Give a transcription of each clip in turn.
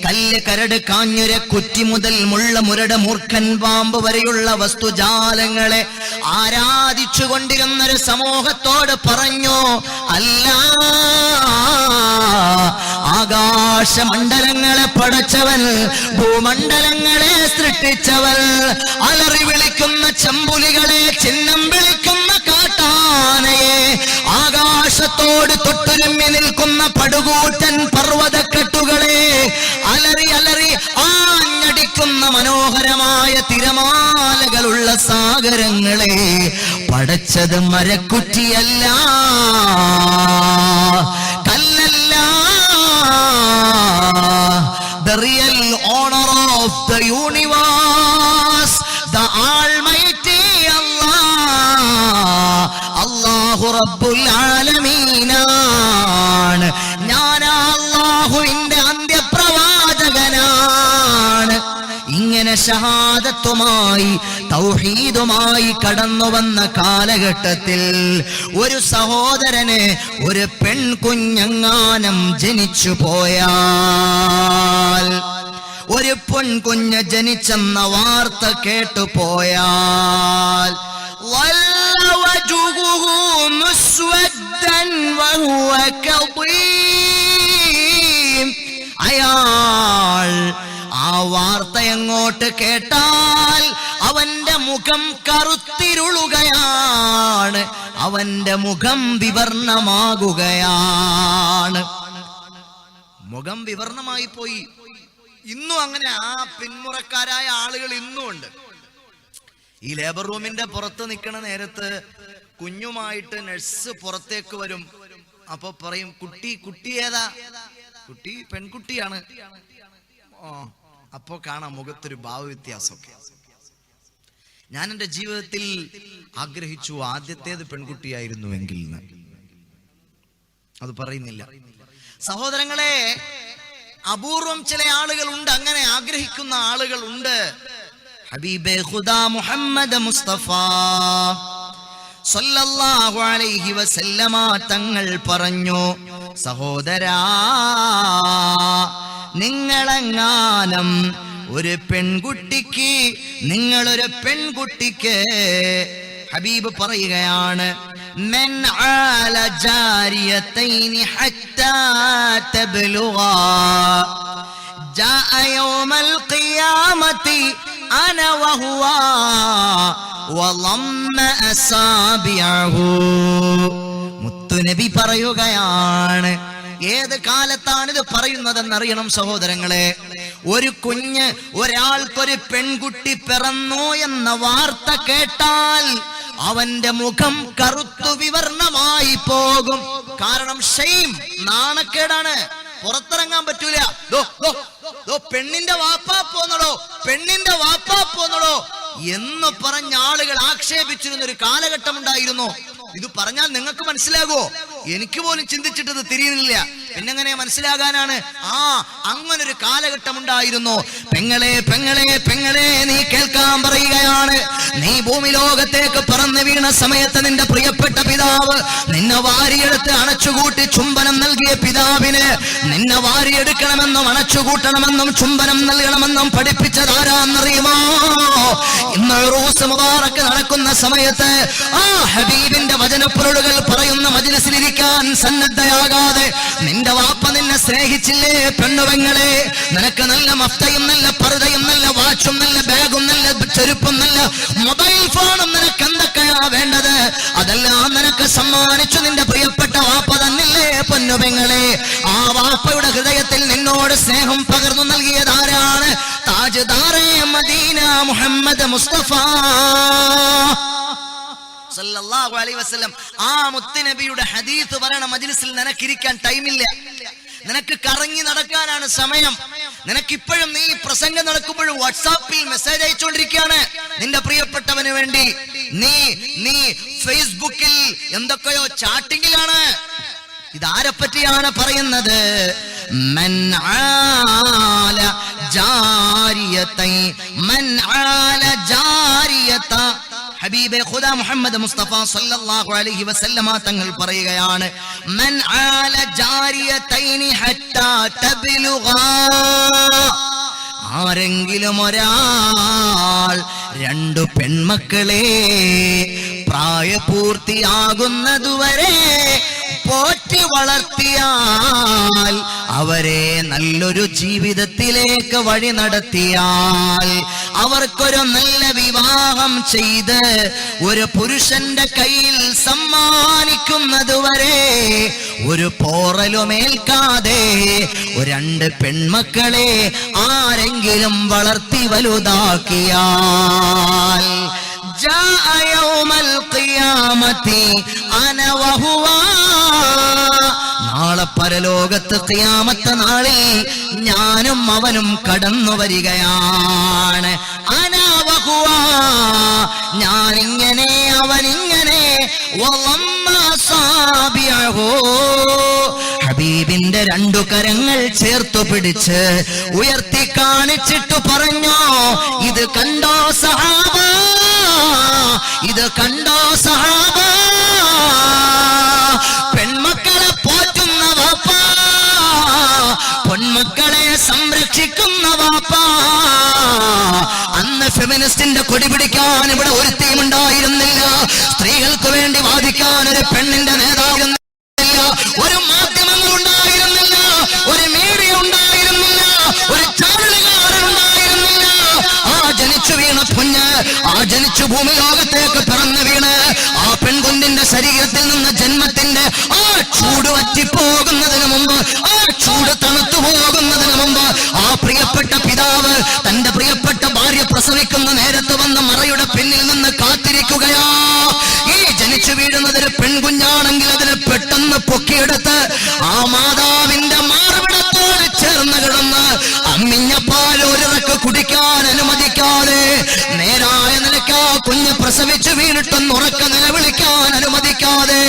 കല്ല്, കരട്, കാഞ്ഞുര, കുറ്റി മുതൽ മുള്ള, മുരട്, മൂർഖൻ പാമ്പ് വരെയുള്ള വസ്തുജാലങ്ങളെ ആരാധിച്ചു കൊണ്ടിരുന്നൊരു സമൂഹത്തോട് പറഞ്ഞു, അല്ല, ആകാശമണ്ഡലങ്ങളെ പടച്ചവൻ, ഭൂമണ്ഡലങ്ങളെ സൃഷ്ടിച്ചവൻ, അലറി വിളിക്കുന്ന ചെമ്പുലികളെ, ചിഹ്നം വിളിക്കുന്ന കാട്ടാനയെ, ആകാശത്തോട് തൊട്ടുരുമ്മി നിൽക്കുന്ന പടുകൂറ്റൻ പർവ്വതക്കെട്ടുകളെ, അലറി അലറി ആഞ്ഞടിക്കുന്ന മനോഹരമായ തിരമാലകളുള്ള സാഗരങ്ങളെ പടച്ചത് മരക്കുറ്റിയല്ല, കല്ലല്ല. The real owner of the universe, the Almighty Allah, Allahu Rabbul Alamin ആണ്. ഞാൻ അല്ലാഹുവിന്റെ അന്ത്യപ്രവാചകനാണ്. ഇങ്ങനെ ഷഹാദത്തുമായി തൗഹീദുമായി കടന്നു വന്ന കാലഘട്ടത്തിൽ ഒരു സഹോദരന് ഒരു പെൺകുഞ്ഞെങ്ങാനും ജനിച്ചു പോയാൽ, ഒരു പെൺകുഞ്ഞ് ജനിച്ചെന്ന വാർത്ത കേട്ടു പോയാൽ, അയാൾ ആ വാർത്ത എങ്ങോട്ട് കേട്ടാൽ അവന്റെ മുഖം കറുത്തിരുളുകയാണ്, അവന്റെ മുഖം വിവർണമാകുകയാണ്. മുഖം വിവർണമായി പോയി. ഇന്നും അങ്ങനെ ആ പിന്മുറക്കാരായ ആളുകൾ ഇന്നും ഉണ്ട്. ഈ ലേബർ റൂമിന്റെ പുറത്ത് നിൽക്കണ നേരത്ത് കുഞ്ഞുമായിട്ട് നഴ്സ് പുറത്തേക്ക് വരും. അപ്പൊ പറയും, കുട്ടി ഏതാ? കുട്ടി പെൺകുട്ടിയാണ്. അപ്പോ കാണാം മുഖത്തൊരു ഭാവവ്യത്യാസമൊക്കെ. ഞാൻ എൻ്റെ ജീവിതത്തിൽ ആഗ്രഹിച്ചു ആദ്യത്തേത് പെൺകുട്ടിയായിരുന്നുവെങ്കിൽ. അത് പറയുന്നില്ല. സഹോദരങ്ങളെ, അപൂർവം ചില ആളുകൾ ഉണ്ട്, അങ്ങനെ ആഗ്രഹിക്കുന്ന ആളുകൾ ഉണ്ട്. ഹബീബേ ഖുദാ മുഹമ്മദ് മുസ്തഫ സല്ലല്ലാഹു അലൈഹി വസല്ലമ തങ്ങൾ പറഞ്ഞു, സഹോദരാ, നിങ്ങളെങ്ങാനും ഒരു പെൺകുട്ടിക്ക്, നിങ്ങളൊരു പെൺകുട്ടിക്ക്, ഹബീബ് പറയുകയാണ്, മൻ ആല ജാരിയതൈനി ഹത്താ തബ്ലുഗാ ജാഅ യൗമൽ ഖിയാമത്തി അന വഹുവ വളമ്മ അസാബിഅഹു. മുത്തുനബി പറയുകയാണ്. ഏത് കാലത്താണിത് പറയുന്നതെന്നറിയണം സഹോദരങ്ങളെ. ഒരു കുഞ്ഞ്, ഒരാൾക്കൊരു പെൺകുട്ടി പിറന്നു എന്ന വാർത്ത കേട്ടാൽ അവന്റെ മുഖം കറുത്തു വിവർണമായി പോകും. കാരണം ഷെയിം, നാണക്കേടാണ്, പുറത്തിറങ്ങാൻ പറ്റൂല. പെണ്ണിന്റെ വാപ്പാ പോന്നടോ, പെണ്ണിന്റെ വാപ്പാ പോന്നടോ എന്ന് പറഞ്ഞ ആളുകൾ ആക്ഷേപിച്ചിരുന്ന ഒരു കാലഘട്ടം ഉണ്ടായിരുന്നു. ഇത് പറഞ്ഞാൽ നിങ്ങൾക്ക് മനസ്സിലാകുമോ? എനിക്ക് പോലും ചിന്തിച്ചിട്ടത് തിരിയുന്നില്ല. പിന്നെങ്ങനെ മനസ്സിലാകാനാണ്? അങ്ങനൊരു കാലഘട്ടം ഉണ്ടായിരുന്നു. പെങ്ങളെ പെങ്ങളെ പെങ്ങളെ, നീ കേൾക്കാൻ പറയുകയാണ്. നീ ഭൂമി ലോകത്തേക്ക് പറന്നു വീണ സമയത്ത് നിന്റെ പ്രിയപ്പെട്ട പിതാവ് നിന്നെ വാരിയെടുത്ത് അണച്ചുകൂട്ടി ചുംബനം നൽകിയ പിതാവിന് നിന്നെ വാരിയെടുക്കണമെന്നും അണച്ചുകൂട്ടണമെന്നും ചുംബനം നൽകണമെന്നും പഠിപ്പിച്ചതാരാന്നറിയുമോ? ഇന്ന് ഉറൂസ് മുബാറക്ക് നടക്കുന്ന സമയത്ത് ആ ഹബീബിന്റെ വചനപ്പൊരുളുകൾ പറയുന്ന മജ്‌ലിസിലിരിക്കാൻ സന്നദ്ധയാകാതെ നിന്റെ വാപ്പ നിന്നെ സ്നേഹിച്ചില്ലേ പെണ്ണുവെങ്ങളെ? നിനക്ക് നല്ല മഫ്തയും നല്ല പർദയും നല്ല വാച്ചും നല്ല ബാഗും നല്ല ചെരുപ്പും നല്ല മൊബൈൽ ഫോണും നിനക്ക് എന്തൊക്കെയാ വേണ്ടത്? അതെല്ലാം നിനക്ക് സമ്മാനിച്ചു നിന്റെ പ്രിയപ്പെട്ട വാപ്പ തന്നില്ലേ പൊന്നുപെങ്ങളെ? ആ വാപ്പയുടെ ഹൃദയത്തിൽ നിന്നോട് സ്നേഹം പകർന്നു നൽകിയതാരാണ്? താജ്ദാറെ മദീന മുഹമ്മദ് മുസ്തഫ സല്ലല്ലാഹു അലൈഹി വസല്ലം. ആ മുത്തുനബിയുടെ ഹദീസ് പറയണ മജ്‌ലിസിൽ നിനക്കിരിക്കാൻ ടൈമില്ല. നിനക്ക് കറങ്ങി നടക്കാനാണ് സമയം. നിനക്കിപ്പോഴും നീ പ്രസംഗം നടക്കുമ്പോഴും വാട്സാപ്പിൽ മെസ്സേജ് അയച്ചുകൊണ്ടിരിക്കുകയാണ് നിന്റെ പ്രിയപ്പെട്ടവന് വേണ്ടി. നീ ഫേസ്ബുക്കിൽ എന്തൊക്കെയോ ചാറ്റിങ്ങിലാണ്. ഇതാരെ പറ്റിയാണ് പറയുന്നത്? മൻ ആല ജാരിയതൈ മൻ ആല ജാരിയത. ഹബീബെ ഖുദാ മുഹമ്മദ് മുസ്തഫ സല്ലല്ലാഹു അലൈഹി വസല്ലമ തങ്ങൾ പറയുകയാണ്, മൻ ആല ജാരിയതൈനി ഹത്താ തബ്ലുഗാ ആരെങ്കിലും ഒരാൾ 2 പെൺമക്കളെ പ്രായപൂർത്തിയാകുന്നതുവരെ പോറ്റി വളർത്തിയാൽ, അവരെ നല്ലൊരു ജീവിതത്തിലേക്ക് വഴി നടത്തിയാൽ, അവർക്കൊരു നല്ല വിവാഹം ചെയ്ത് ഒരു പുരുഷന്റെ കയ്യിൽ സമ്മാനിക്കുന്നതുവരെ ഒരു പോറലുമേൽക്കാതെ 2 പെൺമക്കളെ ആരെങ്കിലും വളർത്തി വലുതാക്കിയാൽ, ജാഅ യൗമൽ ഖിയാമത്തി അന വഹുവ, നാളെ പരലോകത്ത് ഖിയാമത്ത് നാളിൽ ഞാനും അവനും കടന്നു വരികയാണ്. അന വഹുവ, ഞാനിങ്ങനെ അവനിങ്ങനെ, വളമ്മ സാബിഅഹു, ഹബീബിന്റെ 2 കരങ്ങൾ ചേർത്തു പിടിച്ച് ഉയർത്തി കാണിച്ചിട്ട് പറഞ്ഞു, ഇത് കണ്ടോ സഹാബ, ഇത് കണ്ടോ സഹാബ, പെൺമക്കളെ പോറ്റുന്ന വാപ്പ, പൊന്മക്കളെ സംരക്ഷിക്കുന്ന വാപ്പ. അന്ന് ഫെമിനിസ്റ്റിന്റെ കൊടി പിടിക്കാൻ ഇവിടെ ഒരു ടീമുണ്ടായിരുന്നില്ല, സ്ത്രീകൾക്ക് വേണ്ടി വാദിക്കാൻ ഒരു പെണ്ണിന്റെ നേതാവിരുന്നില്ല, ഒരു മാധ്യമങ്ങൾ ഉണ്ടായിരുന്നില്ല, ഒരു മീഡിയ ഉണ്ടായിരുന്നില്ല, ഒരു ചാനലുകാരൻ ഉണ്ടായിരുന്നില്ല. ആ ജനിച്ചു വീണ കുഞ്ഞ്, ആ ജനിച്ചു ഭൂമി ലോകത്തേക്ക് പിറന്നു വീണ് ആ പെൺകുഞ്ഞിന്റെ ശരീരത്തിൽ നിന്ന് ജന്മത്തിന്റെ ആ ചൂട് വറ്റിപ്പോകുന്നതിന് മുമ്പ്, ആ ചൂട് തണുത്തു പോകുന്നതിന് മുമ്പ് ആ പ്രിയപ്പെട്ട പിതാവ് തന്റെ പ്രിയപ്പെട്ട ഭാര്യ പ്രസവിക്കുന്ന നേരത്ത് വന്ന് മറയുടെ പിന്നിൽ നിന്ന് കാത്തിരിക്കുകയാ. ഈ ജനിച്ചു വീഴുന്നതൊരു പെൺകുഞ്ഞാണെങ്കിൽ അതിനെ പെട്ടെന്ന് പൊക്കിയെടുത്ത് ആ മാതാവിന്റെ മാർവിടത്തോട് ചേർന്ന് കിടന്ന് അമ്മിഞ്ഞ പാൽ ഒരിറക്ക് കുടിക്കാൻ അനുമതിക്കാതെ, നേരായ നിലയ്ക്ക് ആ കുഞ്ഞ് പ്രസവിച്ചു വീണിട്ടൊന്ന് ഉറക്ക നിലവിളിക്കാൻ അനുമതിക്കാതെ,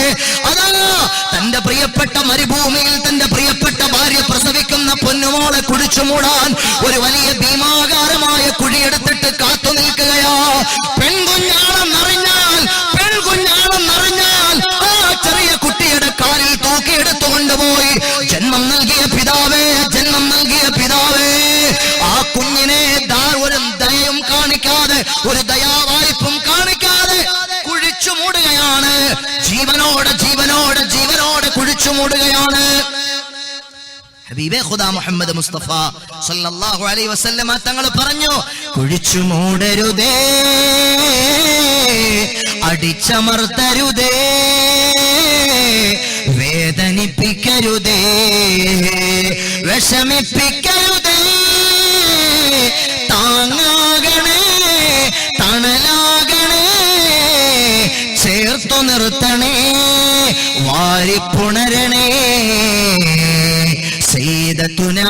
അതാ തന്റെ പ്രിയപ്പെട്ട മരുഭൂമിയിൽ തന്റെ പ്രിയപ്പെട്ട ഭാര്യ പ്രസവിക്കുന്ന പൊന്നുമോളെ കുടിച്ചു മൂടാൻ ഒരു വലിയ ഭീമാകാരമായ കുഴിയെടുത്തിട്ട് കാത്തു നിൽക്കുകയാ. പെൺകുഞ്ഞാണെന്നറിഞ്ഞാൽ, പെൺകുഞ്ഞാണെന്നറിഞ്ഞാൽ ആ ചെറിയ കുട്ടിയുടെ കാലിൽ തൂക്കിയെടുത്തു കൊണ്ടുപോയി, ജന്മം നൽകിയ പിതാവേ, ജന്മം നൽകിയ പിതാവേ, ആ കുഞ്ഞിനെ ഒരു ദയയും കാണിക്കാതെ, ഒരു ദയാവായ്പും കാണിക്കാതെ കുഴിച്ചു മൂടുകയാണ്. ജീവനോടെ ജീവനോടെ ജീവനോടെ കുഴിച്ചു മൂടുകയാണ്. ഹബീബേ ഖുദാ മുഹമ്മദ് മുസ്തഫ സല്ലല്ലാഹു അലൈഹി വസല്ലമ തങ്ങൾ പറഞ്ഞു, കുഴിച്ചു മൂടരുതേ, അടിച്ചമർത്തരുതേ, വേദനിപ്പിക്കരുതേ, വിഷമിപ്പിക്കരുതേ, താങ്ങാകണേ, തണലാകണേ, ചേർത്തു നിർത്തണേ, വാരിപ്പുണരണേ. സയ്യിദത്തുനാ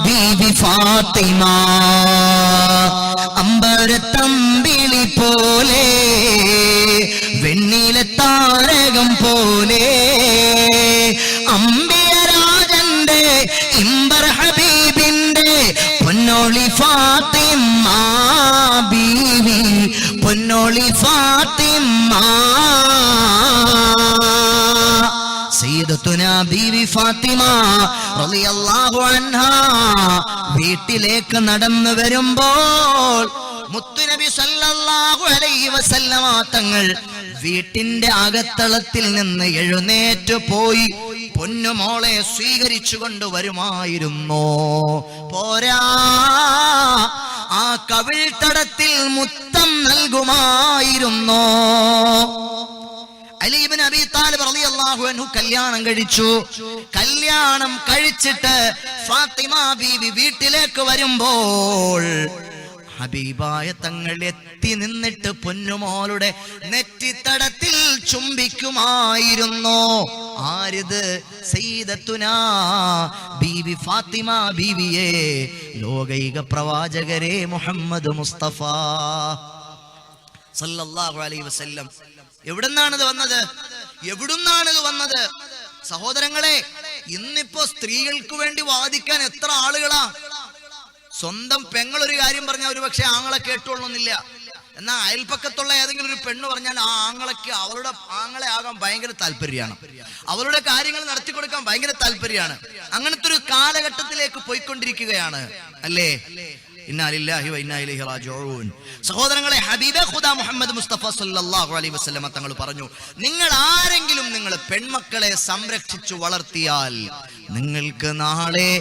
ബീബി ഫാത്തിമ അമ്പരത്തമ്പിളി പോലെ, വെണ്ണിലെ താരകം പോലെ, അമ്പിയരാജന്റെ ഇമ്പർ ഹബീബിന്റെ പൊന്നോളി ഫാത്തിമ ബീവി, പൊന്നോളി ഫാത്തിമ. സയ്യിദത്തുനാ ബീവി ഫാത്തിമ റളിയല്ലാഹു അൻഹാ വീട്ടിലേക്ക് നടന്നു വരുമ്പോൾ മുത്തുനബി സല്ലല്ലാഹു അലൈഹി വസല്ലമ തങ്ങൾ വീട്ടിന്റെ അകത്തളത്തിൽ നിന്ന് എഴുന്നേറ്റ് പോയി പൊന്നുമോളെ സ്വീകരിച്ചു കൊണ്ടുവരുമായിരുന്നു. പോരാ, ആ കവിൾത്തടത്തിൽ മുത്തം നൽകുമായിരുന്നു. അലി ഇബ്നു അബീ താലിബ് റളിയല്ലാഹു അൻഹു കല്യാണം കഴിച്ചു. കല്യാണം കഴിച്ചിട്ട് ഫാത്തിമ ബീവി വീട്ടിലേക്ക് വരുമ്പോൾ ഹബീബായ തങ്ങൾ എത്തി നിന്നിട്ട് പൊന്നുമോളുടെ നെറ്റിത്തടത്തിൽ ചുംബിക്കുമായിരുന്നു. ആരിത്? സയ്യിദത്തുനാ ബീവി ഫാത്തിമ ബീവിയെ, ലോകൈക പ്രവാചകരെ മുഹമ്മദ് മുസ്തഫ സല്ലല്ലാഹു അലൈഹി വസല്ലം. എവിടുന്നാണിത് വന്നത്? എവിടുന്നാണിത് വന്നത്? സഹോദരങ്ങളെ, ഇന്നിപ്പോ സ്ത്രീകൾക്ക് വേണ്ടി വാദിക്കാൻ എത്ര ആളുകളാ. സ്വന്തം പെങ്ങളൊരു കാര്യം പറഞ്ഞാൽ ഒരു പക്ഷെ ആങ്ങളെ കേട്ടോളണമെന്നില്ല. എന്നാൽ അയൽപ്പക്കത്തുള്ള ഏതെങ്കിലും ഒരു പെണ്ണ് പറഞ്ഞാൽ ആ ആങ്ങളയ്ക്ക് അവളുടെ ആങ്ങളെ ആകാൻ ഭയങ്കര താല്പര്യമാണ്, അവളുടെ കാര്യങ്ങൾ നടത്തി കൊടുക്കാൻ ഭയങ്കര താല്പര്യമാണ്. അങ്ങനത്തെ ഒരു കാലഘട്ടത്തിലേക്ക് പോയിക്കൊണ്ടിരിക്കുകയാണ്, അല്ലേ? ഇന്നാ ലില്ലാഹി വ ഇന്നാ ഇലൈഹി റാജിഊൻ. സഹോദരങ്ങളെ, ഹബീബേ ഖുദാ മുഹമ്മദ് മുസ്തഫ സല്ലല്ലാഹു അലൈഹി വസല്ലമ തങ്ങൾ പറഞ്ഞു, നിങ്ങൾ ആരെങ്കിലും നിങ്ങൾ പെൺമക്കളെ സംരക്ഷിച്ചു വളർത്തിയാൽ നിങ്ങൾക്ക് നാളെ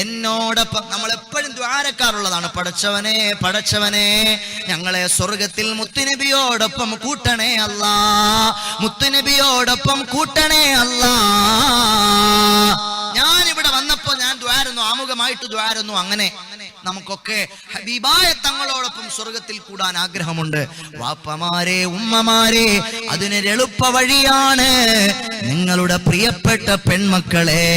എന്നോടൊപ്പം, നമ്മൾ എപ്പോഴും ദ്വാരക്കാറുള്ളതാണ്, പടച്ചവനെ പടച്ചവനെ ഞങ്ങളെ സ്വർഗത്തിൽ മുത്തുനബിയോടൊപ്പം കൂട്ടണേ അല്ലാ, മുത്തുനബിയോടൊപ്പം കൂട്ടണേ അല്ലാ. ഞാനിവിടെ വന്നപ്പോ ഞാൻ ദ്വാരുന്നു, ആമുഖമായിട്ട് ദ്വാരുന്നു. അങ്ങനെ നമുക്കൊക്കെ ഹബീബായ തങ്ങളോടൊപ്പം സ്വർഗത്തിൽ കൂടാൻ ആഗ്രഹമുണ്ട്. വാപ്പമാരെ, ഉമ്മമാരെ, അതിനൊരു എളുപ്പ വഴിയാണ്. നിങ്ങളുടെ പ്രിയപ്പെട്ട പെൺമക്കളെ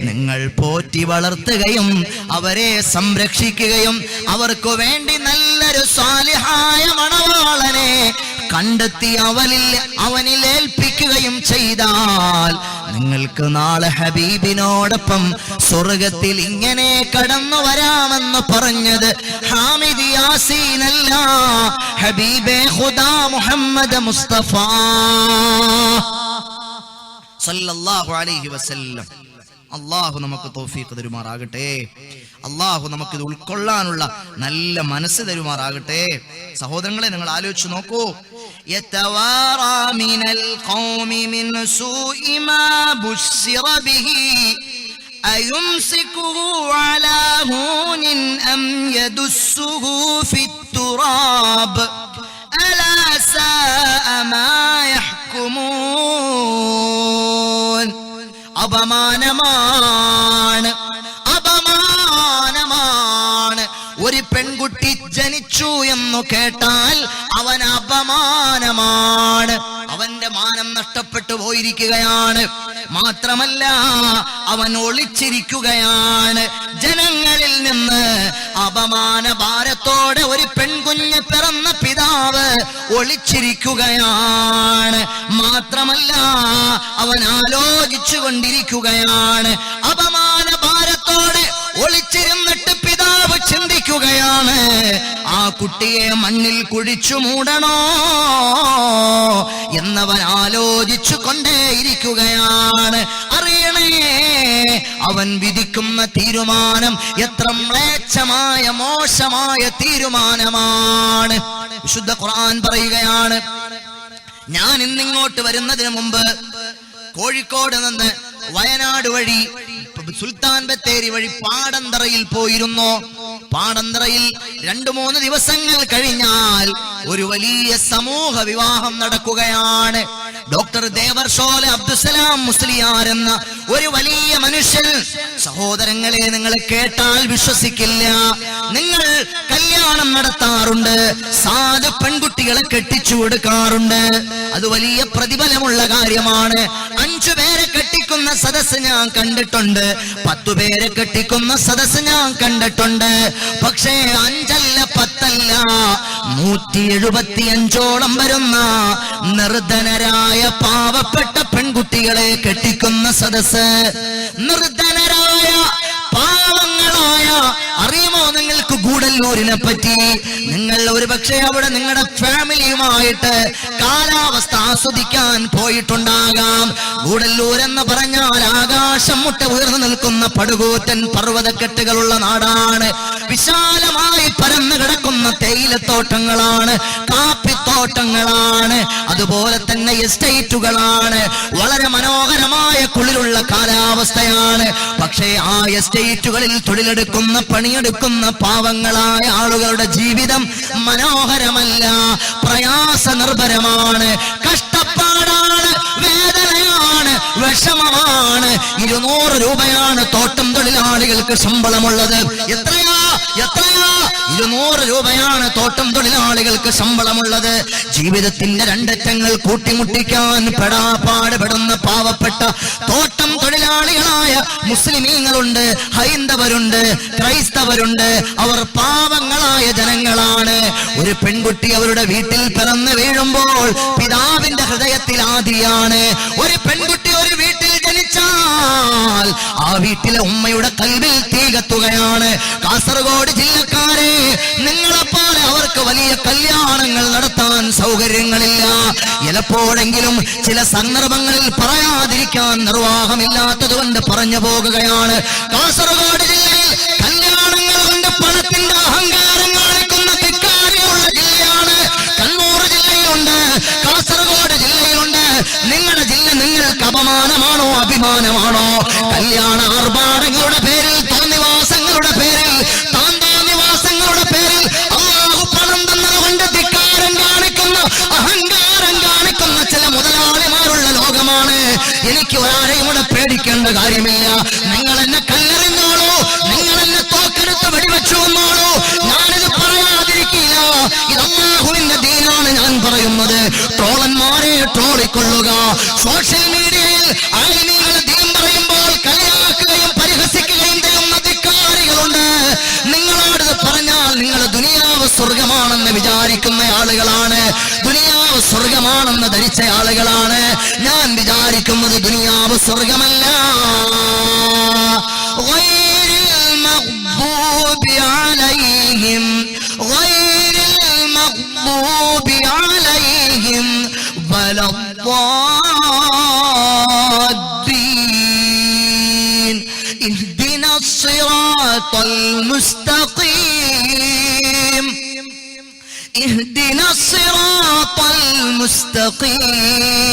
നിങ്ങൾ പോറ്റി വളർത്തുകയും അവരെ സംരക്ഷിക്കുകയും അവർക്ക് വേണ്ടി നല്ലൊരു സാലിഹായ മണവാളനെ കണ്ടെത്തി അവനിൽ ഏൽപ്പിക്കുകയും ചെയ്താൽ നിങ്ങൾക്ക് നാളെ ഹബീബിനോടൊപ്പം സ്വർഗത്തിൽ ഇങ്ങനെ കടന്നു വരാമെന്ന് പറഞ്ഞത് ഹാമിദ് യാസീനല്ല, ഹബീബേ ഖുദാ മുഹമ്മദ് മുസ്തഫ സല്ലല്ലാഹു അലൈഹി വസല്ലം. അല്ലാഹു നമുക്ക് തൗഫീഖ് തരുമാറാകട്ടെ. അല്ലാഹു നമുക്ക് ഇത് ഉൾക്കൊള്ളാനുള്ള നല്ല മനസ്സ് തരുമാറാകട്ടെ. സഹോദരങ്ങളെ, നിങ്ങൾ ആലോചിച്ച് നോക്കൂ. യതവാറാ മിനൽ ഖൗമി മിൻ സൂഇ മാ ബുശ്ശിറ ബിഹി അയുംസികുഹു അലാ ഹൂനിൻ അം യദുസ്സുഹു ഫിത്തുറാബ് അലാ സാഅ മാ യഹ്കുമൂൻ. അപമാനമാണ്, അപമാനമാണ്. ഒരു പെൺകുട്ടി ജനിച്ചു എന്ന് കേട്ടാൽ അവൻ അപമാനമാണ്, അവന്റെ മാനം നഷ്ടപ്പെട്ടു പോയിരിക്കുകയാണ്. മാത്രമല്ല അവൻ ഒളിച്ചിരിക്കുകയാണ് ജനങ്ങളിൽ നിന്ന്. അപമാന ഭാരത്തോടെ ഒരു പെൺകുഞ്ഞ് പിറന്ന പിതാവ് ഒളിച്ചിരിക്കുകയാണ്. മാത്രമല്ല അവൻ ആലോചിച്ചു കൊണ്ടിരിക്കുകയാണ്. അപമാന ഭാരത്തോടെ ഒളിച്ചിരുന്നിട്ട് പിതാവ് ചിന്തിക്കുകയാണ്, ആ കുട്ടിയെ മണ്ണിൽ കുഴിച്ചു മൂടണോ എന്നവൻ ആലോചിച്ചു കൊണ്ടേയിരിക്കുകയാണ്. അറിയണേ, അവൻ വിധിക്കുന്ന തീരുമാനം എത്ര മ്ലേച്ഛമായ മോശമായ തീരുമാനമാണ്. വിശുദ്ധ ഖുർആൻ പറയുകയാണ്, ഞാൻ ഇന്നിങ്ങോട്ട് വരുന്നതിന് മുമ്പ് കോഴിക്കോട് നിന്ന് വയനാട് വഴി സുൽത്താൻ ബത്തേരി വഴി പാടന്തറയിൽ പോയിരുന്നു. പാടന്തറയിൽ 2-3 ദിവസങ്ങൾ കഴിഞ്ഞാൽ ഒരു വലിയ സമൂഹ വിവാഹം നടക്കുകയാണ്. ഡോക്ടർ ദേവർഷോല അബ്ദുസലാം മുസ്ലിയാർ എന്ന ഒരു വലിയ മനുഷ്യൻ. സഹോദരങ്ങളെ, നിങ്ങൾ കേട്ടാൽ വിശ്വസിക്കില്ല. നിങ്ങൾ കല്യാണം നടത്താറുണ്ട്, സാധു പെൺകുട്ടികളെ കെട്ടിച്ചു കൊടുക്കാറുണ്ട്. അത് വലിയ പ്രതിഫലമുള്ള കാര്യമാണ്. 5 പേരെ കെട്ടിക്കുന്ന സദസ്സ് ഞാൻ കണ്ടിട്ടുണ്ട്, 10 പേരെ കെട്ടിക്കുന്ന സദസ്സ് ഞാൻ കണ്ടിട്ടുണ്ട്. പക്ഷേ 5 അല്ല 10 അല്ല 175ഓളം വരുന്ന നിർധനരായ പാവപ്പെട്ട പെൺകുട്ടികളെ കെട്ടിക്കുന്ന സദസ്സ്. നിർധനരായ പാവങ്ങളായ, അറിയുമോ നിങ്ങൾക്ക് ഗൂഡല്ലൂരിനെ പറ്റി? നിങ്ങൾ ഒരു പക്ഷേ അവിടെ നിങ്ങളുടെ ഫാമിലിയുമായിട്ട് കാലാവസ്ഥ ആസ്വദിക്കാൻ പോയിട്ടുണ്ടാകാം. ഗൂഡല്ലൂർ എന്ന് പറഞ്ഞാൽ ആകാശം മുട്ട ഉയർന്നു നിൽക്കുന്ന പടുകൂറ്റൻ പർവ്വതക്കെട്ടുകളുള്ള നാടാണ്. വിശാലമായി പരന്നു കിടക്കുന്ന തേയിലത്തോട്ടങ്ങളാണ്, കാപ്പിത്തോട്ടങ്ങളാണ്, അതുപോലെ തന്നെ എസ്റ്റേറ്റുകളാണ്. വളരെ മനോഹരമായ കുളിരുള്ള കാലാവസ്ഥയാണ്. പക്ഷേ ആ എസ്റ്റേറ്റുകളിൽ തൊഴിലെടുക്കുന്ന, പണിയെടുക്കുന്ന പാവങ്ങളായ ആളുകളുടെ ജീവിതം മനോഹരമല്ല, പ്രയാസ നിർഭരമാണ്, കഷ്ടപ്പാടാണ്, വേദനയാണ്, വിഷമമാണ്. 200 രൂപയാണ് തോട്ടം തൊഴിലാളികൾക്ക് ശമ്പളമുള്ളത്. എത്രയാ 200 രൂപയാണ് തോട്ടം തൊഴിലാളികൾക്ക് ശമ്പളമുള്ളത്. ജീവിതത്തിന്റെ 2 അറ്റങ്ങൾ കൂട്ടിമുട്ടിക്കാൻ പെടാപ്പാടുപെടുന്ന പാവപ്പെട്ട തോട്ടം തൊഴിലാളികളായ മുസ്ലിമീങ്ങളുണ്ട്, ഹൈന്ദവരുണ്ട്, ക്രൈസ്തവരുണ്ട്. അവർ പാവങ്ങളായ ജനങ്ങളാണ്. ഒരു പെൺകുട്ടി അവരുടെ വീട്ടിൽ പിറന്നു വീഴുമ്പോൾ പിതാവിന്റെ ഹൃദയത്തിൽ ആദിയാണ്. ഒരു പെൺകുട്ടി ഒരു വീട്ടിൽ ജനിച്ചാൽ ആ വീട്ടിലെ ഉമ്മയുടെ കൽവിൽ തീ കത്തുകയാണ്. കാസർഗോഡ് ജില്ലക്കാരെ, നിങ്ങളെപ്പോലെ അവർക്ക് വലിയ കല്യാണങ്ങൾ നടത്താൻ സൗകര്യങ്ങളില്ല. ചിലപ്പോഴെങ്കിലും ചില സന്ദർഭങ്ങളിൽ പറയാതിരിക്കാൻ നിർവാഹമില്ലാത്തത് കൊണ്ട് പറഞ്ഞു പോകുകയാണ്. കാസർഗോഡ് ജില്ലയിൽ കല്യാണങ്ങൾ കൊണ്ട് പണത്തിന്റെ നിങ്ങൾക്ക് അപമാനമാണോ അഭിമാനമാണോ? കല്യാണ ആർഭാടങ്ങളുടെ പേരിൽ, തോന്നിവാസങ്ങളുടെ പേരിൽ, താന്തോന്നിവാസങ്ങളുടെ പേരിൽ അല്ലാഹു പണം തന്നതുകൊണ്ട് ധിക്കാരം കാണിക്കുന്ന, അഹങ്കാരം കാണിക്കുന്ന ചില മുതലാളിമാരുള്ള ലോകമാണ്. എനിക്ക് ഒരാളെയും കൂടെ പേടിക്കേണ്ട കാര്യമില്ല. നിങ്ങൾ എന്നെ കല്ലെറിഞ്ഞോളൂ, നിങ്ങൾ എന്നെ തോക്കെടുത്ത് വെടിവെച്ചു വന്നോളൂ, ഞാനിത് പറയാതിരിക്കില്ല. ഇത് അല്ലാഹുവിന്റെ ദീനാണ് ഞാൻ പറയുന്നത്. ട്രോളന്മാരെ ട്രോളിക്കൊള്ളുക. സോഷ്യൽ മീഡിയയിൽ ആലിമീങ്ങൾ ദീൻ പറയുമ്പോൾ കളിയാക്കുകയും പരിഹസിക്കുകയും ചെയ്യുന്ന ധിക്കാരികളുണ്ട്. നിങ്ങളോട് പറഞ്ഞാൽ നിങ്ങൾ ദുനിയാവ് സ്വർഗമാണെന്ന് വിചാരിക്കുന്ന ആളുകളാണ്, ദുനിയാവ് സ്വർഗമാണെന്ന് ധരിച്ച ആളുകളാണ്. ഞാൻ വിചാരിക്കുന്നത് ദുനിയാവ് സ്വർഗമല്ല. ഗൈറിൽ മഗ്ദൂബി അലൈഹിം ഗൈറിൽ മഗ്ദൂബി അലൈഹിം വലദ്ദാല്ലീൻ ഇഹ്ദിനസ് സിറാത്തൽ മുസ്തഖീം ഇഹ്ദിനസ് സിറാത്തൽ മുസ്തഖീം.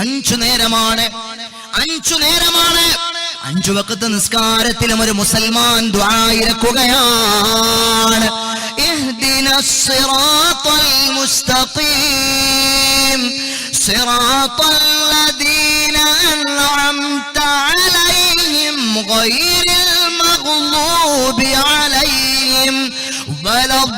5 നേരമാണ്, 5 നേരമാണ്. 5 വഖത്ത് നിസ്കാരത്തിലും ഒരു മുസൽമാൻ ദുആ ഇറക്കുകയാണ്. ഇഹ്ദിനസ് സിറാത്തൽ മുസ്തഖീം സിറാത്തൽ ലദീന അൻഅംത അലൈഹിം ഗൈറിൽ മഗ്ദൂബി അലൈഹിം വലദ്ദാല്ലീൻ.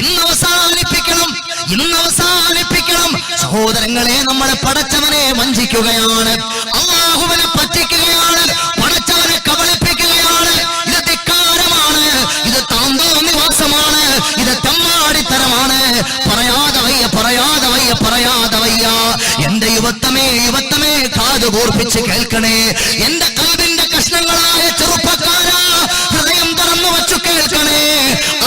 ഇന്ന് അവസാനിപ്പിക്കണം, ഇന്ന് അവസാനിപ്പിക്കണം. സഹോദരങ്ങളെ, നമ്മളെ പടച്ചവനെ വഞ്ചിക്കുകയാണ്, അല്ലാഹുവിനെ പറ്റിക്കുകയാണ്, പടച്ചവനെ കബളിപ്പിക്കുകയാണ്. ഇത് ധിക്കാരമാണ്, ഇത് താന്തോന്നിവാസമാണ്, ഇത് തെമ്മാടിത്തരമാണ്. പറയാതെ വയ്യ, പറയാതെ വയ്യ, പറയാതെ വയ്യ. എന്റെ യുവത്വമേ, യുവത്വമേ, കാത് കൂർപ്പിച്ച് കേൾക്കണേ. എന്റെ കൽബിന്റെ കഷ്ണങ്ങളായ ചെറുപ്പക്കാരാ, ഹൃദയം തുറന്നു വച്ചു കേൾക്കണേ.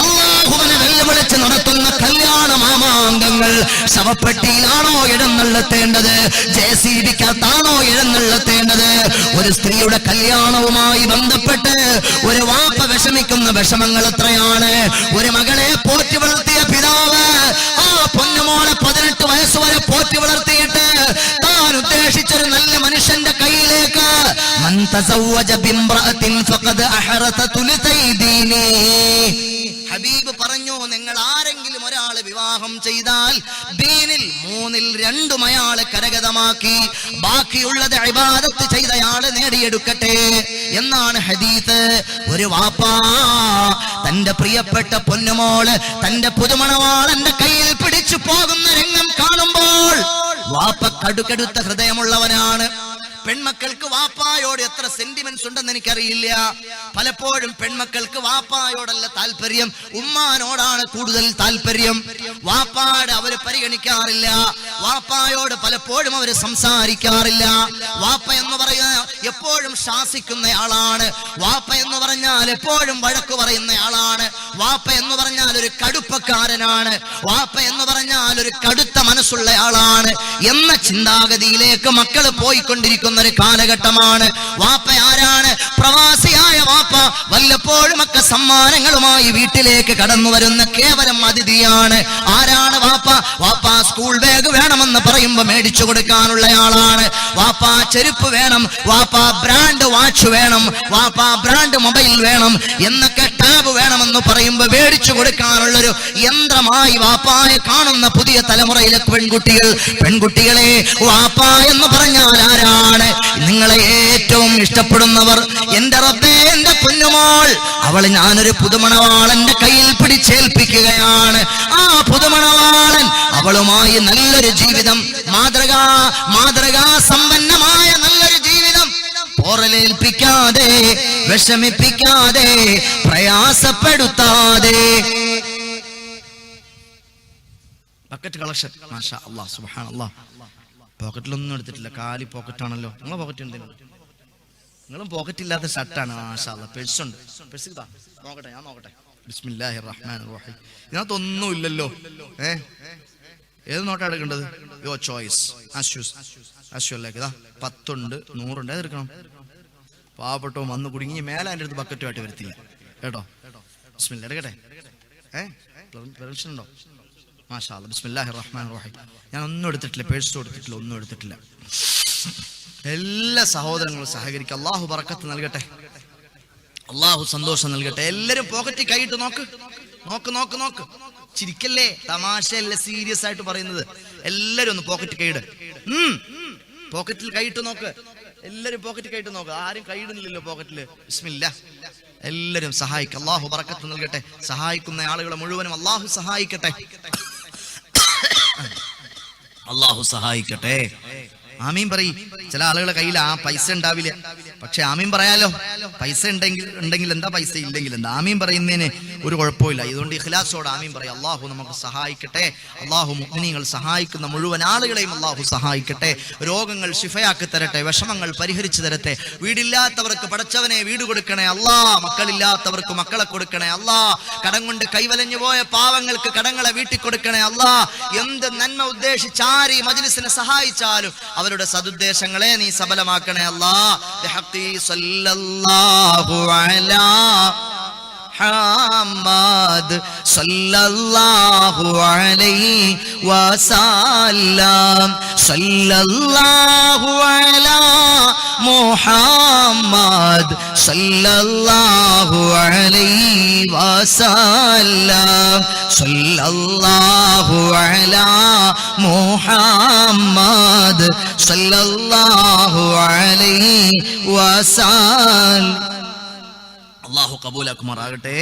അല്ലാഹുവിനെ വെല്ലുവിളിച്ച് നടത്തുന്ന കല്യാണ മാമാങ്കങ്ങൾ ശവപ്പെട്ടിയിലാണോ എഴുന്നള്ളത്തേണ്ടത്? JCBക്കകത്താണോ എഴുന്നള്ളത്തേണ്ടത്? ഒരു സ്ത്രീയുടെ കല്യാണവുമായി ബന്ധപ്പെട്ട് ഒരു വാപ്പ വിഷമിക്കുന്ന വിഷമങ്ങൾ എത്രയാണ്. ഒരു മകളെ പോറ്റി വളർത്തിയ പിതാവ് ആ പൊന്നുമോളെ 18 വയസ്സ് വരെ പോറ്റി വളർത്തിയിട്ട് താൻ ഉദ്ദേശിച്ചൊരു നല്ല മനുഷ്യന്റെ കയ്യിലേക്ക് മൻ തസവ്വജ ബിംറഅത്തിൻ ഫഖദ് അഹറത തുലതൈ ദീനി. ഹബീബ് പറഞ്ഞു, നിങ്ങൾ ആരെങ്കിലും ഒരാൾ വിവാഹം ചെയ്താൽ ദീനിൽ 3-ൽ 2 അയാളെ കരഗതമാക്കി, ബാക്കിയുള്ളത് ഇബാദത്ത് ചെയ്തയാള് നേടിയെടുക്കട്ടെ എന്നാണ് ഹദീസ്. ഒരു വാപ്പാ തന്റെ പ്രിയപ്പെട്ട പൊന്നുമോള് തന്റെ പുതുമണവാളന്റെ കയ്യിൽ പിടിച്ചു പോകുന്ന രംഗം കാണുമ്പോൾ വാപ്പ കടുകടുത്ത ഹൃദയമുള്ളവനാണ്. പെൺമക്കൾക്ക് വാപ്പായോട് എത്ര സെന്റിമെന്റ്സ് ഉണ്ടെന്ന് എനിക്കറിയില്ല. പലപ്പോഴും പെൺമക്കൾക്ക് വാപ്പായോടല്ല താല്പര്യം, ഉമ്മാനോടാണ് കൂടുതൽ താല്പര്യം. വാപ്പാട് അവര് പരിഗണിക്കാറില്ല, വാപ്പായോട് പലപ്പോഴും അവര് സംസാരിക്കാറില്ല. വാപ്പ എന്ന് പറയുന്ന എപ്പോഴും ശാസിക്കുന്നയാളാണ്, വാപ്പ എന്ന് പറഞ്ഞാൽ എപ്പോഴും വഴക്ക് പറയുന്നയാളാണ്, വാപ്പ എന്ന് പറഞ്ഞാൽ ഒരു കടുപ്പക്കാരനാണ്, വാപ്പ എന്ന് പറഞ്ഞാൽ ഒരു കടുത്ത മനസ്സുള്ളയാളാണ് എന്ന ചിന്താഗതിയിലേക്ക് മക്കൾ പോയിക്കൊണ്ടിരിക്കുന്ന ഒരു കാലഘട്ടമാണ്. വാപ്പ ആരാണ്? പ്രവാസിയായ വാപ്പ വല്ലപ്പോഴും ഒക്കെ സമ്മാനങ്ങളുമായി വീട്ടിലേക്ക് കടന്നു വരുന്ന കേവലം അതിഥിയാണ്. ആരാണ് വാപ്പ? വാപ്പ സ്കൂൾ ബാഗ് വേണമെന്ന് പറയുമ്പോ മേടിച്ചു കൊടുക്കാനുള്ളയാളാണ്. വാപ്പ ചെരുപ്പ് വേണം, വാപ്പ ബ്രാൻഡ് വാച്ച് വേണം, വാപ്പ ബ്രാൻഡ് മൊബൈൽ വേണം എന്നൊക്കെ, ടാബ് വേണമെന്ന് പറയുമ്പോ മേടിച്ചു കൊടുക്കാനുള്ളൊരു യന്ത്രമായി വാപ്പായെ കാണുന്ന പുതിയ തലമുറയിലെ പെൺകുട്ടികളെ വാപ്പ എന്ന് പറഞ്ഞാൽ ആരാണ്? നിങ്ങളെ ഏറ്റവും ഇഷ്ടപ്പെടുന്നവർ. എന്റെ റബ്ബേ, എന്റെ പൊന്നുമോൾ, അവളെ ഞാനൊരു പുതുമണവാളന്റെ കയ്യിൽ പിടിച്ചേൽപ്പിക്കുകയാണ്. ആ പുതുമണവാളൻ അവളുമായി നല്ലൊരു ജീവിതം, മാതൃകാ സമ്പന്നമായ നല്ലൊരു ജീവിതം, പോറലേൽപ്പിക്കാതെ, വിഷമിപ്പിക്കാതെ, പ്രയാസപ്പെടുത്താതെ. ബക്കറ്റ് കളക്ഷൻ, മാഷാ അല്ലാഹ്, സുബ്ഹാനല്ലാഹ്. പോക്കറ്റിലൊന്നും എടുത്തിട്ടില്ല, കാലി പോക്കറ്റാണല്ലോ. നിങ്ങളെ പോക്കറ്റ് എന്തെങ്കിലും? നിങ്ങളും പോക്കറ്റ് ഇല്ലാത്ത ഷർട്ടാണ്. മാഷാ അല്ലാഹ്. പേഴ്സുണ്ട്, പേഴ്സ് ഇതാ, നോക്കട്ടെ, ഞാൻ നോക്കട്ടെ. ബിസ്മില്ലാഹിർ റഹ്മാനിർ റഹീം. ഇതിനകത്തൊന്നും ഇല്ലല്ലോ. ഏത് നോട്ടാ എടുക്കേണ്ടത്? Your choice. അശ്വല്ലേക്ക് ഇതാ 10 ഉണ്ട്, 100 ഉണ്ട്. ഏതെടുക്കണം? പാവപ്പെട്ടോ വന്ന് കുടുങ്ങി മേലെ എൻ്റെ അടുത്ത് ബക്കറ്റുമായിട്ട് വരത്തില്ല കേട്ടോ. ബിസ്മില്ലാ, എടുക്കട്ടെ. പെർമിഷൻ ഉണ്ടോ? മാഷാ അല്ലാഹ്. ബിസ്മില്ലാഹിർ റഹ്മാനിർ റഹീം. ഞാൻ ഒന്നും എടുത്തിട്ടില്ല, പേഴ്സ് കൊടുത്തിട്ടില്ല, ഒന്നും എടുത്തിട്ടില്ല. എല്ലാ സഹോദരങ്ങളും സഹകരിക്കുക. അള്ളാഹു ബറക്കത്ത് നൽകട്ടെ, അള്ളാഹു സന്തോഷം നൽകട്ടെ. എല്ലാരും പോക്കറ്റിൽ കൈയിട്ട് നോക്ക്, നോക്ക് നോക്ക് നോക്ക്. ചിരിക്കല്ലേ, തമാശയല്ലേ, സീരിയസ് ആയിട്ട് പറയുന്നത്. എല്ലാരും ഒന്ന് പോക്കറ്റ് കൈയിട്. പോക്കറ്റിൽ കൈയിട്ട് നോക്ക്. എല്ലാരും പോക്കറ്റ് കൈയിട്ട് നോക്ക്. ആരും കൈയിടുന്നില്ലല്ലോ പോക്കറ്റില്. ബിസ്മില്ലാ. എല്ലാരും സഹായിക്കുക. അള്ളാഹു ബറക്കത്ത് നൽകട്ടെ. സഹായിക്കുന്ന ആളുകളെ മുഴുവനും അള്ളാഹു സഹായിക്കട്ടെ, അള്ളാഹു സഹായിക്കട്ടെ. ആമീൻ പറയ്. ചില ആളുകളുടെ കയ്യിൽ ആ പൈസ ഉണ്ടാവില്ല, പക്ഷെ ആമീൻ പറയാലോ. പൈസ ഉണ്ടെങ്കിൽ എന്താ, പൈസ ഇല്ലെങ്കിൽ എന്താ. ആമീൻ പറയുന്നതിന് ഒരു കുഴപ്പമില്ല. ഇതുകൊണ്ട് ഇഖ്ലാസോടെ ആമീൻ പറയും. അള്ളാഹു നമുക്ക് സഹായിക്കട്ടെ. അള്ളാഹു മുഅ്മിനീങ്ങൾ സഹായിക്കുന്ന മുഴുവൻ ആളുകളെയും അള്ളാഹു സഹായിക്കട്ടെ. രോഗങ്ങൾ ശിഫയാക്കി തരട്ടെ, വിഷമങ്ങൾ പരിഹരിച്ചു തരട്ടെ. വീടില്ലാത്തവർക്ക് പടച്ചവനെ വീട് കൊടുക്കണേ അല്ലാ. മക്കളില്ലാത്തവർക്ക് മക്കളെ കൊടുക്കണേ അല്ലാ. കടം കൊണ്ട് കൈവലഞ്ഞു പോയ പാവങ്ങൾക്ക് കടങ്ങളെ വീട്ടിൽ കൊടുക്കണേ അല്ലാ. എന്ത് നന്മ ഉദ്ദേശിച്ചാരി മജ്ലിസിനെ സഹായിച്ചാലും അവരുടെ സദുദ്ദേശങ്ങളെ നീ സബലമാക്കണേ അല്ലാ. ബിഹഖി സല്ലല്ലാഹു അലാ മുഹമ്മദ് സല്ലല്ലാഹു അലൈഹി വസല്ലം. സല്ലല്ലാഹു അലാ മുഹമ്മദ് സല്ലല്ലാഹു അലൈഹി വസല്ലം. സല്ലല്ലാഹു അലാ മുഹമ്മദ് സല്ലല്ലാഹു അലൈഹി വസല്ലം. അള്ളാഹു കബൂലാക്കുമാറാകട്ടെ.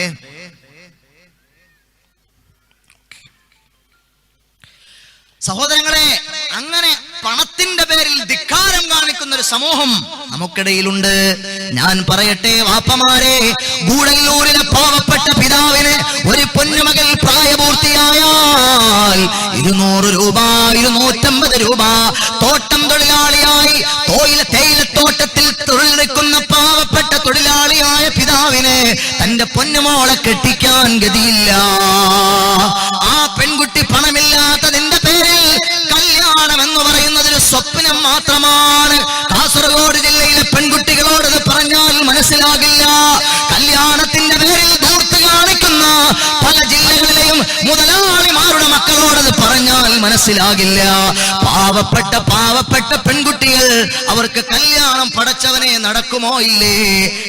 സഹോദരങ്ങളെ, അങ്ങനെ പണത്തിന്റെ പേരിൽ ധിക്കാരം കാണിക്കുന്ന ഒരു സമൂഹം നമുക്കിടയിലുണ്ട്. ഞാൻ പറയട്ടെ വാപ്പമാരെ, ഗൂഡല്ലൂരിലെ പാവപ്പെട്ട പിതാവിന് ഒരു പൊന്നുമകൾ പ്രായപൂർത്തിയായാൽ 200 രൂപ 250 രൂപ തോട്ടം തൊഴിലാളിയായി തേയിലത്തോട്ടത്തിൽ തൊഴിലെടുക്കുന്ന പാവപ്പെട്ട തൊഴിലാളിയായ പിതാവിന് തന്റെ പൊന്നുമോളെ കെട്ടിക്കാൻ ഗതിയില്ല. ആ പെൺകുട്ടി പണമില്ലാത്തതിന്റെ പേരിൽ കല്യാണം എന്ന് പറയുന്നത് ഒരു സ്വപ്നം മാത്രമാണ്. കാസർഗോഡ് ജില്ലയിലെ പെൺകുട്ടികളോട് പറഞ്ഞാൽ മനസ്സിലാകില്ല. കല്യാണത്തിന്റെ പേരിൽ ദൂർത്ത് കാണിക്കുന്ന പല ജില്ലകളിലെയും മുതലാളിമാരുടെ മക്കളോടത് പറഞ്ഞാൽ മനസ്സിലാകില്ല. പാവപ്പെട്ട പെൺകുട്ടികൾ, അവർക്ക് കല്യാണം പടച്ചവനെ നടക്കുമോ ഇല്ലേ?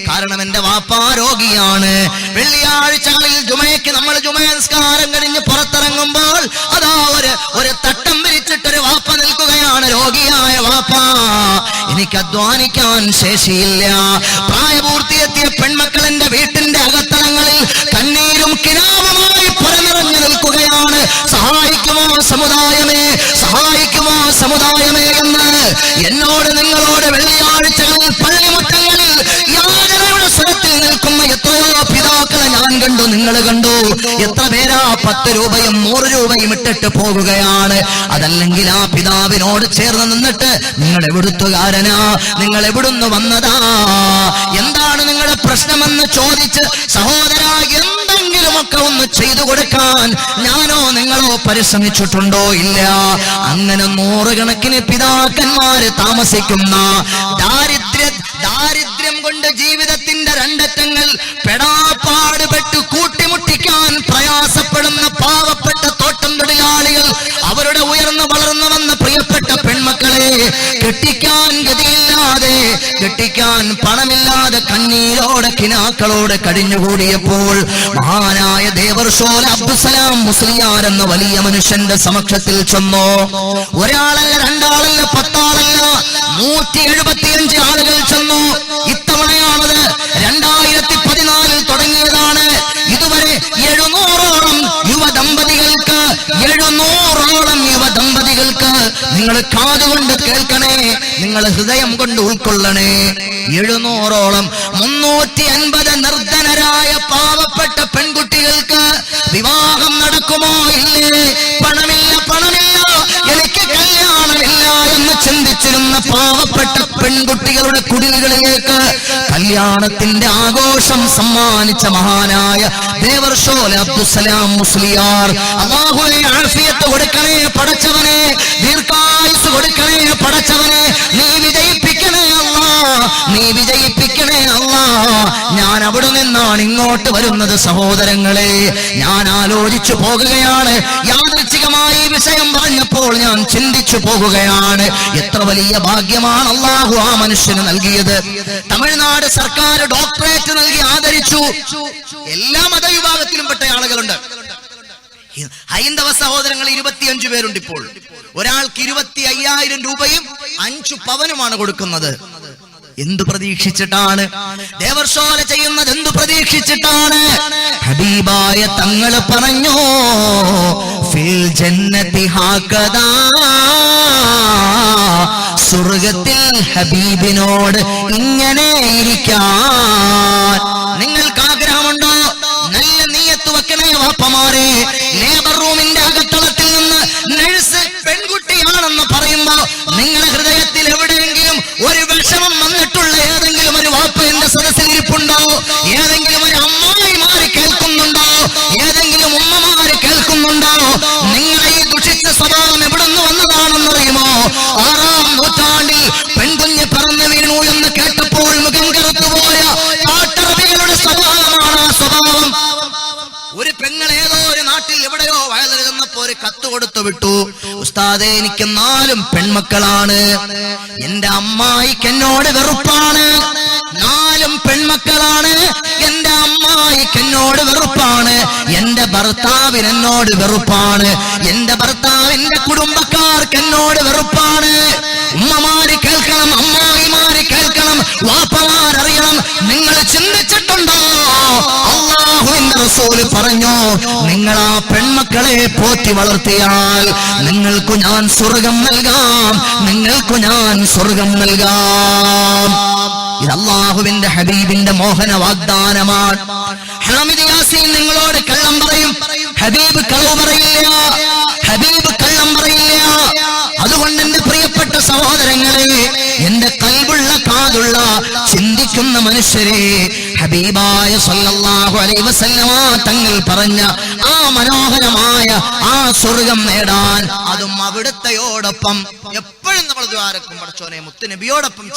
കാരണം എന്റെ വാപ്പാ രോഗിയാണ്. വെള്ളിയാഴ്ചകളിൽ ജുമയ്ക്ക് നമ്മൾ ജുമനസ്കാരം കഴിഞ്ഞ് പുറത്തിറങ്ങുമ്പോൾ അതാ ഒരു തട്ടം വിരിച്ചിട്ടൊരു വാപ്പ നിൽക്കുകയാണ്, രോഗിയായ വാപ്പ. എനിക്ക് അധ്വാനിക്കാൻ ശേഷിയില്ല. പ്രായപൂർത്തിയെത്തിയ പെൺമക്കൾ എന്റെ വീട്ടിന്റെ അകത്തളങ്ങളിൽ കണ്ണീരും കിനാവുമായി പുറനിറഞ്ഞു നിൽക്കുകയാണ്. സഹായിക്കുമോ സമുദായമേ, സഹായിക്കുമോ സമുദായമേ എന്ന് എന്നോട് നിങ്ങളോട് വെള്ളിയാഴ്ചകളിൽ പള്ളിമുറ്റങ്ങളിൽ യാചനയുടെ സ്വരത്തിൽ നിൽക്കുന്ന എത്രയോ പിതാക്കളെ ഞാൻ കണ്ടു, നിങ്ങൾ കണ്ടു. എത്ര പേരാ 10 രൂപയും 100 രൂപയും ഇട്ടിട്ട് പോകുകയാണ്. അതല്ലെങ്കിൽ ആ പിതാവിനോട് ചേർന്ന് നിന്നിട്ട് നിങ്ങൾ എവിടുത്തുകാരനാ, നിങ്ങൾ എവിടുന്ന് വന്നതാ, എന്താണ് നിങ്ങളുടെ പ്രശ്നമെന്ന് ചോദിച്ച് സഹോദരാ എന്തെങ്കിലുമൊക്കെ ഒന്ന് ചെയ്തു കൊടുക്കാൻ ഞാനോ നിങ്ങളോ പരിശ്രമിച്ചിട്ടുണ്ടോ? ഇല്ല. അങ്ങനെ 100 കണക്കിന് പിതാക്കന്മാര് താമസിക്കുന്ന ദാരിദ്ര്യം കൊണ്ട് ജീവിതത്തിന്റെ രണ്ടറ്റങ്ങൾ പെടാപ്പാടുപെട്ട് കൂട്ടിമുട്ടിക്കാൻ പ്രയാസപ്പെടുന്ന പാവപ്പെട്ട തോട്ടം തൊഴിലാളികൾ, അവരുടെ ഉയർന്നു വളർന്നു വന്ന പ്രിയപ്പെട്ട പെൺമക്കളെ കെട്ടിക്കാൻ ഗതിയില്ലാതെ, കെട്ടിക്കാൻ പണമില്ലാതെ കണ്ണീരോടെ കിനാക്കളോടെ കഴിഞ്ഞുകൂടിയപ്പോൾ മഹാനായ ദേവർഷോല അബ്ദുസലാം മുസ്ലിയാർ എന്ന വലിയ മനുഷ്യന്റെ സമക്ഷത്തിൽ ചെന്നു. ഒരാളല്ല, രണ്ടാളല്ല, 10 ആളല്ല, 175 ആളുകൾ ചെന്നു. ഇത്തവണയാണത് 2014 തുടങ്ങിയതാണ്. ഇതുവരെ 700ഓളം യുവദമ്പതികൾക്ക് നിങ്ങൾ കാതുകൊണ്ട് കേൾക്കണേ, നിങ്ങൾ ഹൃദയം കൊണ്ട് ഉൾക്കൊള്ളണേ. 700ഓളം 350 നിർധനരായ പാവപ്പെട്ട പെൺകുട്ടികൾക്ക് വിവാഹം നടക്കുമോ ഇല്ലേ? പണമില്ല, എനിക്ക് കല്യാണമില്ല എന്ന് ചിന്തിച്ചിരുന്ന പാവപ്പെട്ട പെൺകുട്ടികളുടെ കുടിലുകളിലേക്ക് കല്യാണത്തിന്റെ ആഘോഷം സമ്മാനിച്ച മഹാനായ ദേവർഷോല അബ്ദുസലാം മുസ്ലിയാർ. അല്ലാഹുവേ ആഫിയത്ത് കൊടുക്കണേ പടച്ചവനെ, ദീർഘായുസ് കൊടുക്കണേ പടച്ചവനെ, നീ വിജയിപ്പിക്കണേ അല്ലാ, നീ വിജയിപ്പിക്കണേ അല്ലാ. ഞാൻ അവിടെ നിന്നാണ് ഇങ്ങോട്ട് വരുന്നത് സഹോദരങ്ങളെ. ഞാൻ ആലോചിച്ചു പോകുകയാണ്. യാദൃച്ഛികമായി വിഷയം പറഞ്ഞപ്പോൾ ഞാൻ ചിന്തിച്ചു പോകുകയാണ്. എത്ര വലിയ ഭാഗ്യമാണ് അല്ലാഹു ആ മനുഷ്യന് നൽകിയത്. തമിഴ്നാട് സർക്കാർ ഡോക്ടറേറ്റ് നൽകി ആദരിച്ചു. എല്ലാ മതവിഭാഗത്തിലും പെട്ട ആളുകളുണ്ട്. ഹൈന്ദവ സഹോദരങ്ങൾ 25 പേരുണ്ട്. ഇപ്പോൾ ഒരാൾക്ക് 25,000 രൂപയും 5 പവനുമാണ് കൊടുക്കുന്നത്. എന്തു പ്രതീക്ഷിച്ചിട്ടാണ് ദേവർശോല ചെയ്യുന്നത്? എന്തു പ്രതീക്ഷിച്ചിട്ടാണ്? ഹബീബായ തങ്ങൾ പറഞ്ഞു, ഫിൽ ജന്നതി ഹാകദാ, സ്വർഗത്തിൽ ഹബീബിനോട് ഇങ്ങനെ ഇരിക്കാൻ നിങ്ങൾക്ക് ആഗ്രഹമുണ്ടോ? നല്ല നീയത്ത് വെക്കണേ വാപ്പമാരെ. ലേബർ റൂമിന്റെ അകത്തളത്തിൽ നിന്ന് നഴ്സ് പെൺകുട്ടിയാണെന്ന് പറയുമ്പോ നിങ്ങളുടെ ഹൃദയത്തിൽ എവിടെയെങ്കിലും ഒരു വിഷമം വന്നിട്ടുള്ള ഏതെങ്കിലും ഒരു വാപ്പ എന്റെ സദസ്സിൽ ഇരിപ്പുണ്ടോ? ഏതെങ്കിലും ഒരു അമ്മായി മാറി കേൾക്കുന്നുണ്ടോ? ഏതെങ്കിലും ഉമ്മമാര് കേൾക്കുന്നുണ്ടോ? നിങ്ങളെ ഈ ദുഷിച്ച സ്വഭാവം എവിടെ നിന്ന് വന്നതാണെന്നറിയുമോ? 6-ാം നൂറ്റാണ്ടിൽ പെൺകുഞ്ഞ് പറന്നു വീണു എന്ന് കേട്ടപ്പോൾ മുഖം കറുത്തുപോയ കാട്ടറബികളുടെ സ്വഭാവമാണ് ആ സ്വഭാവം. ഒരു പെങ്ങൾ ഏതോ ഒരു നാട്ടിൽ എവിടെയോ വയലിൽ ചെന്നപ്പോ ഒരു കത്ത് കൊടുത്തു വിട്ടു, ഉസ്താദേ എനിക്ക് 4 പെൺമക്കളാണ്, എന്റെ അമ്മായിക്ക് എന്നോട് വെറുപ്പാണ്. 4 പെൺമക്കളാണ്, എന്റെ അമ്മായിക്ക് എന്നോട് വെറുപ്പാണ്, എന്റെ ഭർത്താവിന് എന്നോട് വെറുപ്പാണ്, എന്റെ ഭർത്താവിന്റെ കുടുംബക്കാർക്ക് എന്നോട് വെറുപ്പാണ്. ഉമ്മമാര് കേൾക്കണം, അമ്മായിമാര് കേൾക്കണം, വാപ്പമാരറിയണം. നിങ്ങൾ ചിന്തിച്ചിട്ടുണ്ടോ? അല്ലാഹുവിന്റെ റസൂൽ പറഞ്ഞു, നിങ്ങൾ ആ പെൺമക്കളെ പോറ്റി വളർത്തിയാൽ നിങ്ങൾക്ക് ഞാൻ സ്വർഗം നൽകാം, നിങ്ങൾക്ക് ഞാൻ സ്വർഗം നൽകാം. ഇത് അല്ലാഹുവിന്റെ ഹബീബിന്റെ മോഹന വാഗ്ദാനമാണ്. ഹാമിദ് യാസീൻ നിങ്ങളോട് കള്ളം പറയും, ഹബീബ് കളവ് പറയില്ല, ഹബീബ് കള്ളം പറയില്ല. അതുകൊണ്ട് എന്റെ പ്രിയപ്പെട്ട സഹോദരങ്ങളെ, എന്റെ കൽബുള്ള കാതുള്ള ചിന്തിക്കുന്ന മനുഷ്യരെ, ഹബീബായ സല്ലല്ലാഹു അലൈഹി വസല്ലമ തങ്ങൾ പറഞ്ഞ ആ മനോഹരമായ ആ സ്വർഗം നേടാൻ, അതും അവിടുത്തെയോടൊപ്പം എപ്പോഴും നമ്മൾ ദ്വാരക്കും. പടച്ചോനെ മുത്തുനബിയോടൊപ്പം